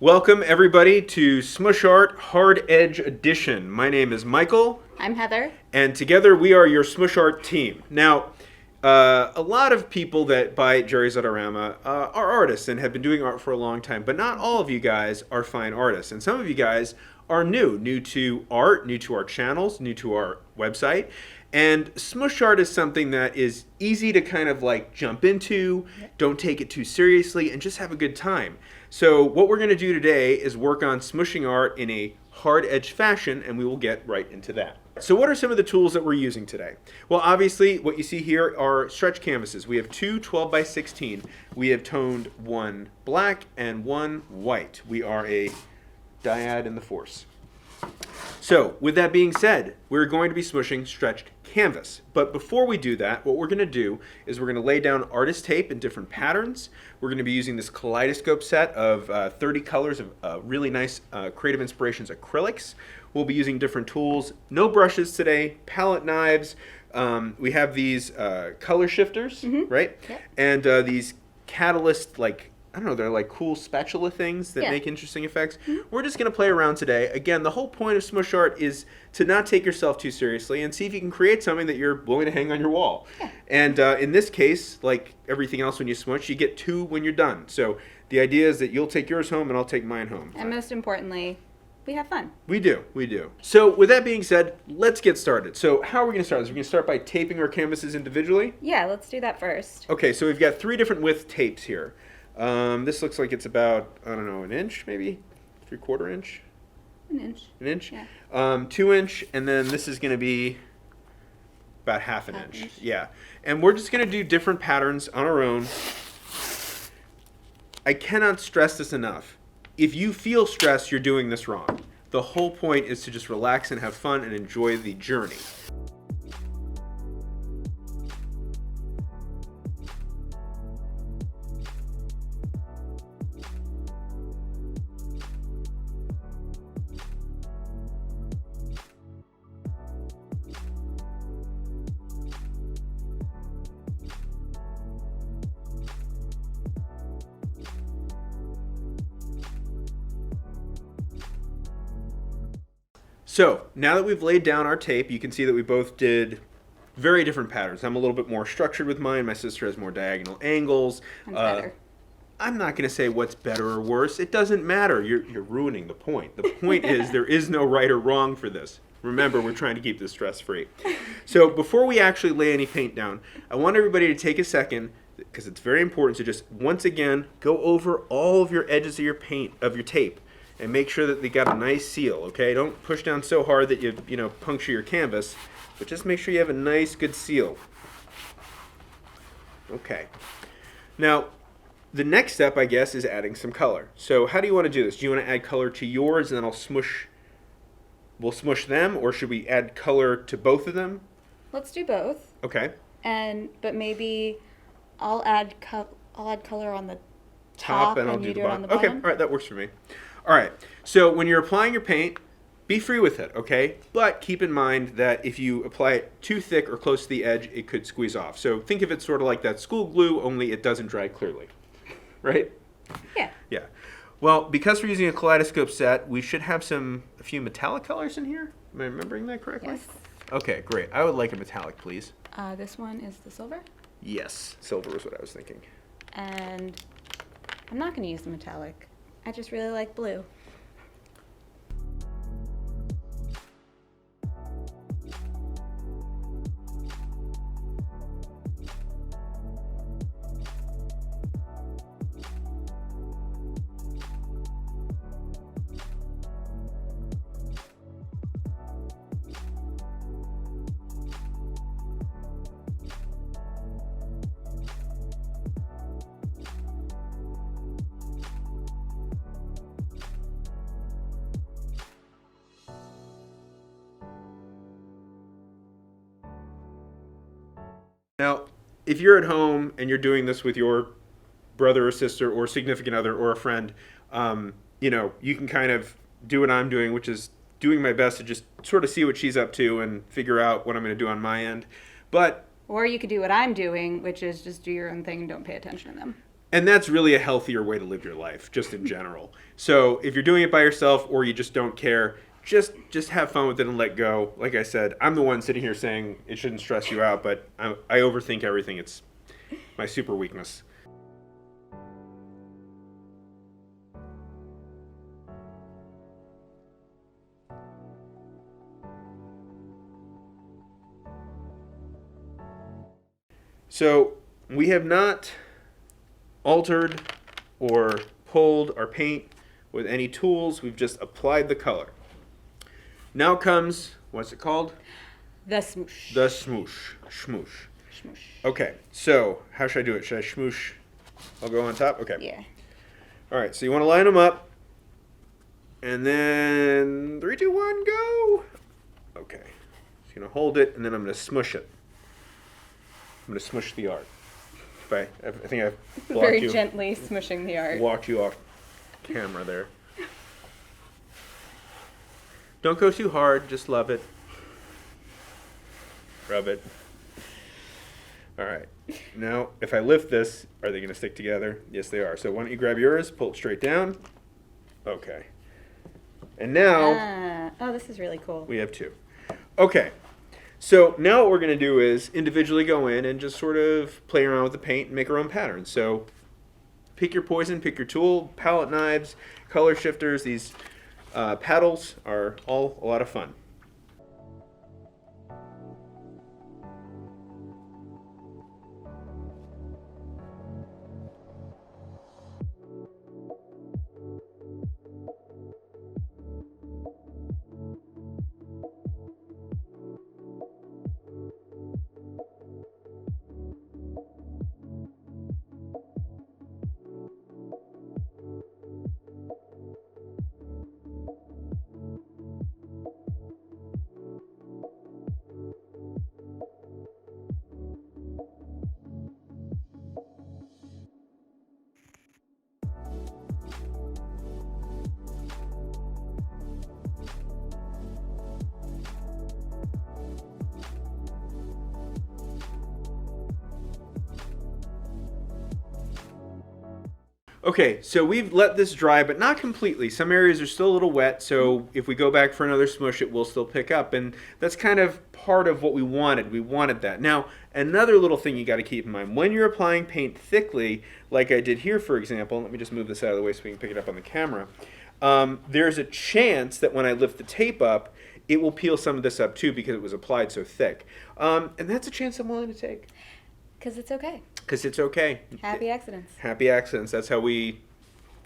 Welcome everybody to Smoosh Art Hard Edge Edition. My name is Michael. I'm Heather. And together we are your Smoosh Art team. Now, a lot of people that buy Jerry's Artarama are artists and have been doing art for a long time, but not all of you guys are fine artists. And some of you guys are new to art, new to our channels, new to our website. And Smoosh Art is something that is easy to kind of like jump into, don't take it too seriously, and just have a good time. So what we're going to do today is work on smooshing art in a hard edge fashion, and we will get right into that. So what are some of the tools that we're using today? Well, obviously, what you see here are stretch canvases. We have two 12 by 16. We have toned one black and one white. We are a dyad in the force. So, with that being said, we're going to be smooshing stretched canvas. But before we do that, what we're going to do is we're going to lay down artist tape in different patterns. We're going to be using this kaleidoscope set of 30 colors of really nice Creative Inspirations acrylics. We'll be using different tools. No brushes today, palette knives. We have these color shifters, right? Yep. And these catalyst, I don't know, they're like cool spatula things that make interesting effects. We're just going to play around today. Again, the whole point of Smoosh Art is to not take yourself too seriously and see if you can create something that you're willing to hang on your wall. Yeah. And in this case, like everything else when you smoosh, you get two when you're done. So the idea is that you'll take yours home and I'll take mine home. And most importantly, we have fun. We do. So with that being said, let's get started. So how are we going to start this? We're going to start by taping our canvases individually? Yeah, let's do that first. Okay, so we've got 3 different width tapes here. This looks like it's about, I don't know, an inch maybe? 3/4 inch? An inch. Yeah. 2 inch, and then this is going to be about half an inch. Yeah. And we're just going to do different patterns on our own. I cannot stress this enough. If you feel stressed, you're doing this wrong. The whole point is to just relax and have fun and enjoy the journey. So, now that we've laid down our tape, you can see that we both did very different patterns. I'm a little bit more structured with mine. My sister has more diagonal angles. I'm better. I'm not going to say what's better or worse. It doesn't matter. You're ruining the point. The point is there is no right or wrong for this. Remember, we're trying to keep this stress-free. So before we actually lay any paint down, I want everybody to take a second, because it's very important to just, once again, go over all of your edges of your tape. And make sure that they got a nice seal, okay? Don't push down so hard that you puncture your canvas, but just make sure you have a nice, good seal. Okay. Now, the next step, I guess, is adding some color. So how do you want to do this? Do you want to add color to yours and then we'll smoosh them, or should we add color to both of them? Let's do both. Okay. But maybe I'll add color on the top and I'll do you the do it on bottom. the bottom. Okay, all right, that works for me. All right, so when you're applying your paint, be free with it, okay? But keep in mind that if you apply it too thick or close to the edge, it could squeeze off. So think of it sort of like that school glue, only it doesn't dry clearly, right? Yeah. Yeah. Well, because we're using a kaleidoscope set, we should have a few metallic colors in here. Am I remembering that correctly? Yes. Okay, great. I would like a metallic, please. This one is the silver. Yes, silver is what I was thinking. And I'm not going to use the metallic. I just really like blue. Now, if you're at home and you're doing this with your brother or sister or significant other or a friend, you can kind of do what I'm doing, which is doing my best to just sort of see what she's up to and figure out what I'm going to do on my end. But Or you could do what I'm doing, which is just do your own thing and don't pay attention to them. And that's really a healthier way to live your life, just in general. So if you're doing it by yourself or you just don't care, just have fun with it and let go. Like I said, I'm the one sitting here saying it shouldn't stress you out, but I overthink everything. It's my super weakness. So we have not altered or pulled our paint with any tools. We've just applied the color. Now comes, what's it called? The smoosh. The smoosh. Smoosh. Smoosh. Okay, so how should I do it? Should I smoosh? I'll go on top? Okay. Yeah. All right, so you want to line them up. And then 3, 2, 1, go. Okay. So you're going to hold it, and then I'm going to smush it. I'm going to smush the art. I think I've blocked Very you. gently smushing the art. Walked you off camera there. Don't go too hard, just love it. Rub it. All right. Now, if I lift this, are they going to stick together? Yes, they are. So why don't you grab yours, pull it straight down. Okay. And now Oh, this is really cool. we have 2. Okay. So now what we're going to do is individually go in and just sort of play around with the paint and make our own patterns. So pick your poison, pick your tool, palette knives, color shifters. These paddles are all a lot of fun. Okay, so we've let this dry, but not completely. Some areas are still a little wet, so if we go back for another smush, it will still pick up. And that's kind of part of what we wanted. We wanted that. Now, another little thing you got to keep in mind, when you're applying paint thickly, like I did here, for example, let me just move this out of the way so we can pick it up on the camera. There's a chance that when I lift the tape up, it will peel some of this up too because it was applied so thick. And that's a chance I'm willing to take. Because it's okay. Because it's okay. Happy accidents. Happy accidents. That's how we.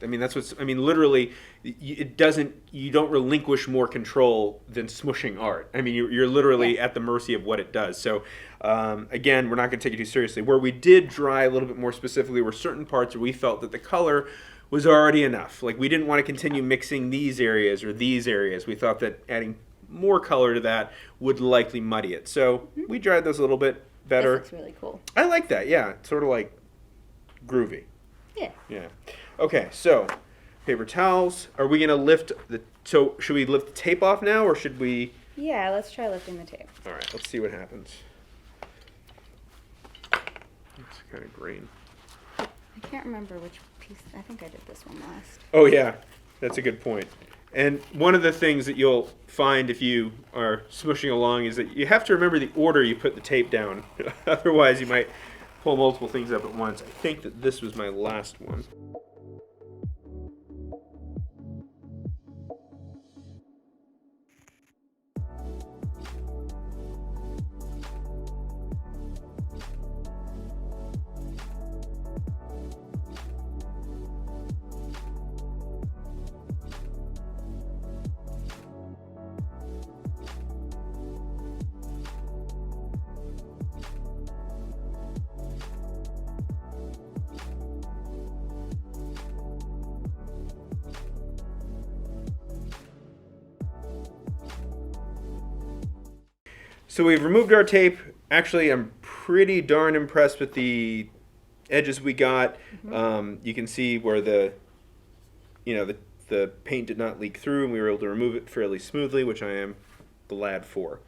I mean, that's what's. I mean, literally, it doesn't. You don't relinquish more control than smushing art. I mean, you're literally at the mercy of what it does. So, again, we're not going to take it too seriously. Where we did dry a little bit more specifically were certain parts where we felt that the color was already enough. Like we didn't want to continue mixing these areas or these areas. We thought that adding more color to that would likely muddy it. So we dried those a little bit better. This looks really cool. I like that. Yeah, it's sort of like groovy. Yeah. Yeah. Okay, so paper towels. Are we gonna lift the? So should we lift the tape off now, or should we? Yeah, let's try lifting the tape. All right, let's see what happens. It's kind of green. I can't remember which piece. I think I did this one last. Oh yeah, that's a good point. And one of the things that you'll find if you are smushing along is that you have to remember the order you put the tape down. Otherwise, you might pull multiple things up at once. I think that this was my last one. So we've removed our tape. Actually, I'm pretty darn impressed with the edges we got. You can see where the paint did not leak through, and we were able to remove it fairly smoothly, which I am glad for.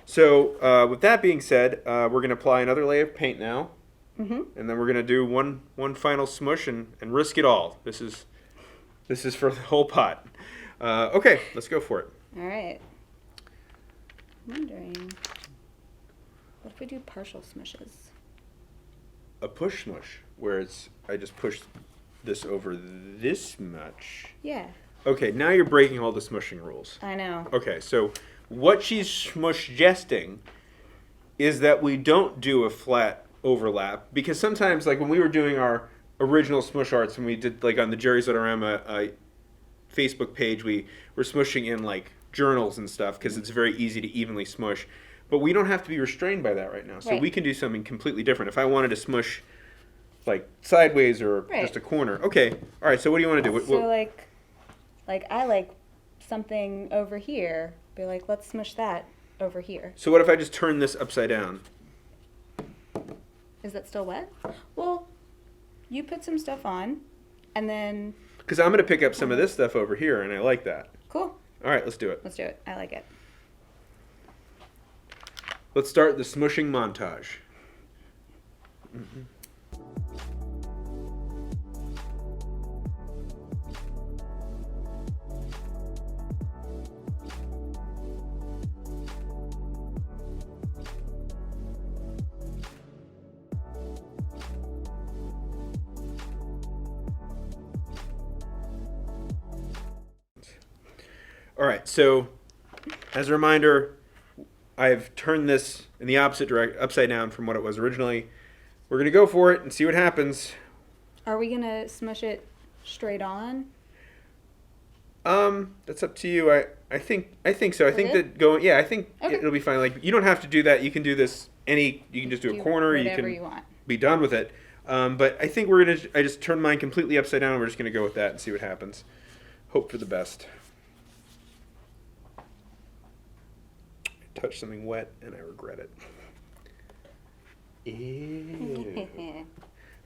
So with that being said, we're going to apply another layer of paint now. Mm-hmm. And then we're gonna do one final smush and risk it all. This is for the whole pot. Okay, let's go for it. All right. I'm wondering, what if we do partial smushes? A push smush, where I just push this over this much. Yeah. Okay, now you're breaking all the smushing rules. I know. Okay, so what she's smush-gesting is that we don't do a flat overlap, because sometimes, like when we were doing our original smush arts, when we did like on the Jerry's Artarama Facebook page, we were smushing in like journals and stuff because it's very easy to evenly smush. But we don't have to be restrained by that right now. So Right. we can do something completely different. If I wanted to smush like sideways or Right. just a corner. Okay. All right. So what do you want to do? So like I like something over here. Be like, let's smush that over here. So what if I just turn this upside down? Is that still wet? Well, you put some stuff on, and then Because I'm going to pick up some of this stuff over here, and I like that. cool. All right. Let's do it. Let's do it. I like it. Let's start the smushing montage. Mm-hmm. All right, so as a reminder, I've turned this in the opposite direction, upside down from what it was originally. We're going to go for it and see what happens. Are we gonna smush it straight on? That's up to you. I think so. I think it? that going, yeah, I think Okay. it'll be fine. Like, you don't have to do that. You can do this you can just do a corner. You whatever can you want. be done with it. But I think I just turned mine completely upside down. We're just going to go with that and see what happens. Hope for the best. I touched something wet and I regret it. Ew.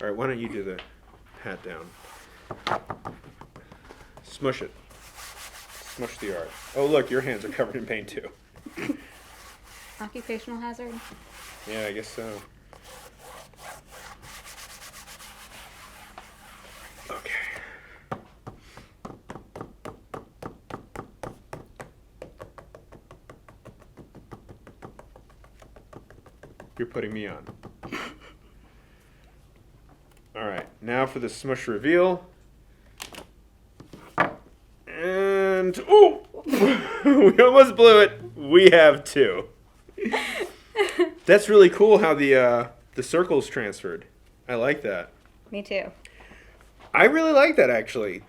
All right, why don't you do the hat down? Smush it. Smush the art. Oh, look, your hands are covered in paint too. Occupational hazard. Yeah, I guess so. Okay. You're putting me on. All right, now for the smush reveal. And, oh! We almost blew it. We have two. That's really cool how the circle's transferred. I like that. Me too. I really like that, actually.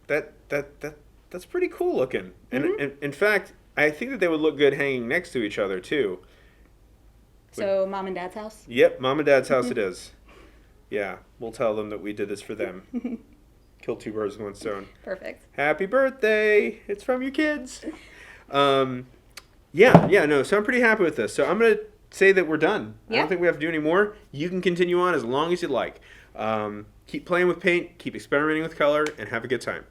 That's pretty cool looking. And in fact, I think that they would look good hanging next to each other too. So mom and dad's house? Yep, mom and dad's house it is. Yeah, we'll tell them that we did this for them. Kill two birds with one stone. Perfect. Happy birthday! It's from your kids. Yeah, no. So I'm pretty happy with this. So I'm gonna say that we're done. I Yeah. don't think we have to do any more. You can continue on as long as you'd like. Keep playing with paint, keep experimenting with color, and have a good time.